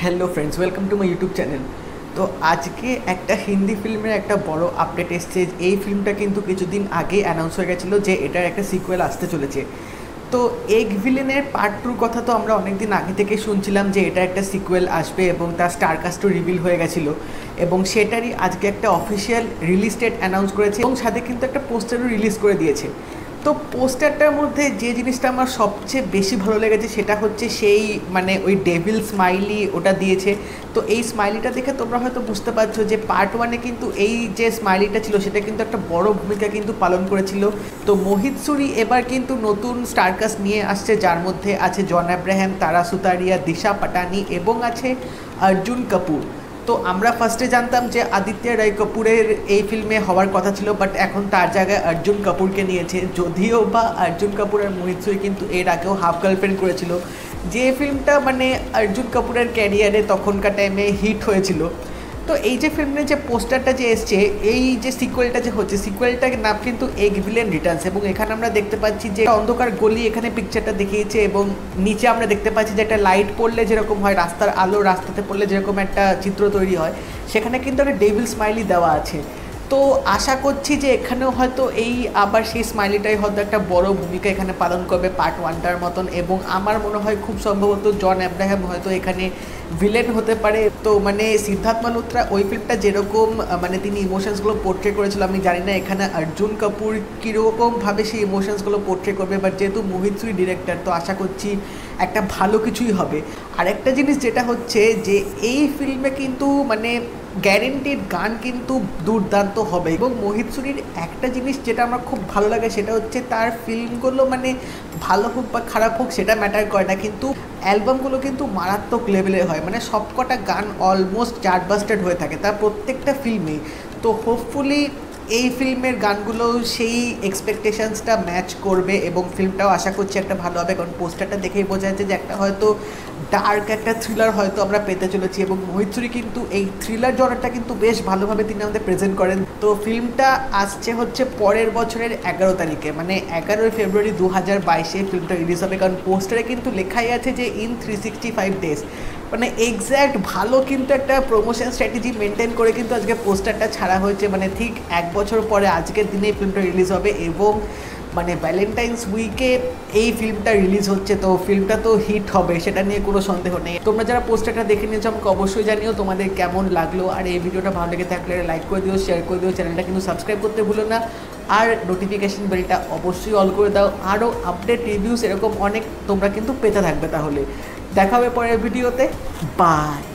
Hello friends, welcome to my YouTube channel. তো আজকে একটা হিন্দি ফিল্মের একটা বড় আপডেট এসছে। এই ফিল্মটা কিন্তু কিছুদিন আগে অ্যানাউন্স হয়ে গেছিলো যে এটার একটা সিকুয়েল আসতে চলেছে। তো এগ ভিলেনের পার্ট 2 কথা তো আমরা অনেক দিন আগে থেকে শুনছিলাম যে এটা একটা সিকুয়েল আসবে এবং তার স্টার কাস্টও রিভিল হয়ে গেছিলো, এবং সেটারই আজকে একটা অফিসিয়াল রিলিজ ডেট অ্যানাউন্স করেছে এবং সাথে কিন্তু একটা পোস্টারও রিলিজ করে দিয়েছে। তো পোস্টারটার মধ্যে যে জিনিসটা আমার সবচেয়ে বেশি ভালো লেগেছে সেটা হচ্ছে সেই ওই ডেভিল স্মাইলি ওটা দিয়েছে। তো এই স্মাইলিটা দেখে তোমরা হয়তো বুঝতে পারছো যে পার্ট 1-এ কিন্তু এই যে স্মাইলিটা ছিল সেটা কিন্তু একটা বড় ভূমিকা কিন্তু পালন করেছিল। তো মোহিত সুরি এবার কিন্তু নতুন স্টারকাস্ট নিয়ে আসছে, যার মধ্যে আছে জন আব্রাহাম, তারা সুতারিয়া, দিশা পাটানি এবং আছে অর্জুন কাপুর। তো আমরা ফার্স্টে জানতাম যে আদিত্য রায় কাপুরের এই ফিল্মে হওয়ার কথা ছিল, বাট এখন তার জায়গায় অর্জুন কাপুরকে নিয়েছে। যদিও বা অর্জুন কাপুর আর মোহিত সুরি কিন্তু এর আগেও হাফ গার্লফ্রেন্ড করেছিল, যে ফিল্মটা অর্জুন কাপুরের ক্যারিয়ারে তখনকার টাইমে হিট হয়েছিল। তো এই যে ফিল্মের যে পোস্টারটা যে এসছে, এই যে সিকুয়েলটা যে হচ্ছে, সিকুয়েলটার নাম কিন্তু এগ ভিলেন রিটার্নস, এবং এখানে আমরা দেখতে পাচ্ছি যে অন্ধকার গলি এখানে পিকচারটা দেখিয়েছে, এবং নিচে আমরা দেখতে পাচ্ছি যে একটা লাইট পড়লে যেরকম হয়, রাস্তার আলো রাস্তাতে পড়লে যেরকম একটা চিত্র তৈরি হয়, সেখানে কিন্তু একটা ডেভিল স্মাইলি দেওয়া আছে। তো আশা করছি যে এখানেও হয়তো এই আবার সেই স্মাইলিটাই হয়তো একটা বড় ভূমিকা এখানে পালন করবে পার্ট 1টার মতন, এবং আমার মনে হয় খুব সম্ভবত জন আব্রাহাম হয়তো এখানে ভিলেন হতে পারে। তো সিদ্ধার্থ মালহোত্রা ওই ফিল্মটা যেরকম তিনি ইমোশনসগুলো পোর্ট্রে করেছিল, আমি জানি না এখানে অর্জুন কাপুর কীরকমভাবে সেই ইমোশনসগুলো পোর্ট্রে করবে, বাট যেহেতু মোহিত সুরি ডিরেক্টর, তো আশা করছি একটা ভালো কিছুই হবে। আর একটা জিনিস যেটা হচ্ছে যে এই ফিল্মে কিন্তু গ্যারেন্টিড গান কিন্তু দুর্দান্ত হবে, এবং মোহিত সুরির একটা জিনিস যেটা আমার খুব ভালো লাগে সেটা হচ্ছে তার ফিল্মগুলো ভালো হোক বা খারাপ হোক সেটা ম্যাটার করে না, কিন্তু অ্যালবামগুলো কিন্তু মারাত্মক লেভেলের হয়, সবকটা গান অলমোস্ট চার্টবাস্টেড হয়ে থাকে তার প্রত্যেকটা ফিল্মে। তো হোপফুলি এই ফিল্মের গানগুলো সেই এক্সপেকটেশনসটা ম্যাচ করবে, এবং ফিল্মটাও আশা করছি একটা ভালো হবে, কারণ পোস্টারটা দেখেই বোঝা যাচ্ছে যে একটা হয়তো ডার্ক একটা থ্রিলার হয়তো আমরা পেতে চলেছি, এবং মোহিত সুরি কিন্তু এই থ্রিলার জনারটা কিন্তু বেশ ভালোভাবে তিনি আমাদের প্রেজেন্ট করেন। তো ফিল্মটা আসছে হচ্ছে পরের বছরের 11 তারিখে, 11ই ফেব্রুয়ারি 2022 ফিল্মটা রিলিজ হবে, কারণ পোস্টারে কিন্তু লেখাই আছে যে ইন 365 ডেজ, এক্স্যাক্ট ভালো কিন্তু একটা প্রমোশন স্ট্র্যাটেজি মেনটেন করে কিন্তু আজকে পোস্টারটা ছাড়া হয়েছে। ঠিক 1 বছর পরে আজকের দিনে এই ফিল্মটা রিলিজ হবে, এবং ভ্যালেন্টাইন্স উইকে এই ফিল্মটা রিলিজ হচ্ছে। তো ফিল্মটা তো হিট হবে, সেটা নিয়ে কোনো সন্দেহ নেই। তোমরা যারা পোস্টারটা দেখে নিয়েছো আমাকে অবশ্যই জানিও তোমাদের কেমন লাগলো, আর এই ভিডিওটা ভালো লেগে থাকলে লাইক করে দিও, শেয়ার করে দিও, চ্যানেলটা কিন্তু সাবস্ক্রাইব করতে ভুলো না, আর নোটিফিকেশন বেলটা অবশ্যই অল করে দাও। আরও আপডেট রিভিউস এরকম অনেক তোমরা কিন্তু পেতে থাকবে। তাহলে দেখা হবে পরের ভিডিওতে, বাই।